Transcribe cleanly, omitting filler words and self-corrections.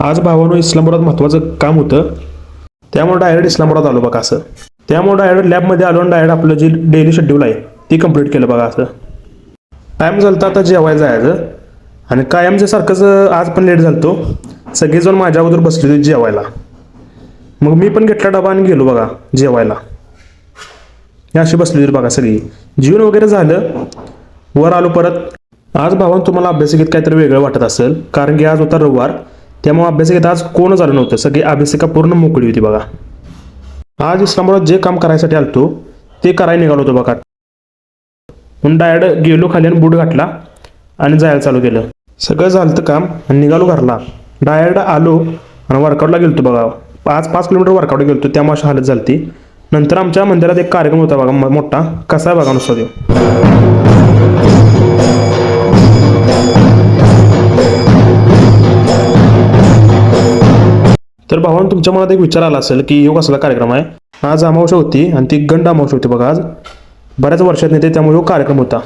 आज भावानं इस्लामपुरात महत्त्वाचं काम होतं, त्यामुळे डायरेक्ट इस्लामपुरात आलो बघा असं. त्यामुळे डायरेक्ट लॅबमध्ये आलो आणि डायरेक्ट आपलं जे डेली शेड्यूल आहे ती कंप्लीट केलं बघा असं. टाईम झालं तर आता जेवायला जायचं आणि कायमच्या सारखंच आज पण लेट झालतो. सगळेजण माझ्या अगोदर बसले होते जेवायला. मग मी पण घेतला डबा आणि गेलो बघा जेवायला. हे अशी बसली होती बघा सगळी. जेवण वगैरे झालं, वर आलो परत. आज भावानं तुम्हाला अभ्यासिकेत काहीतरी वेगळं वाटत असेल, कारण की आज होता रविवार. त्यामुळे अभ्यासिकेत आज कोणच आलं नव्हतं. सगळी अभ्यासिका पूर्ण मोकळी होती बघा. आज इस्लामपुरात जे काम करायसाठी आलतो ते करायला निघालो होतो बघा. म्हणून डायरेक्ट गेलो खाली आणि बूट घातला आणि जायला चालू केलं. सगळं झालं तर काम आणि निघालो घरला. डायरेक्ट आलो आणि वर्कआउटला गेलतो बघा. 5 किलोमीटर वर्कआउट गेलतो, त्यामुळे अशी हालत झाली. नंतर आमच्या मंदिरात एक कार्यक्रम होता बघा मोठा. कसा आहे बघा नुसता तो. तर भावानं तुमच्या मनात एक विचार आला असेल की ह्यो कसला कार्यक्रम आहे. आज अमावस्या होती आणि ती गंड अमावस्या होती बघा आज. बऱ्याच वर्षात नेते त्यामुळे ह्यो कार्यक्रम होता.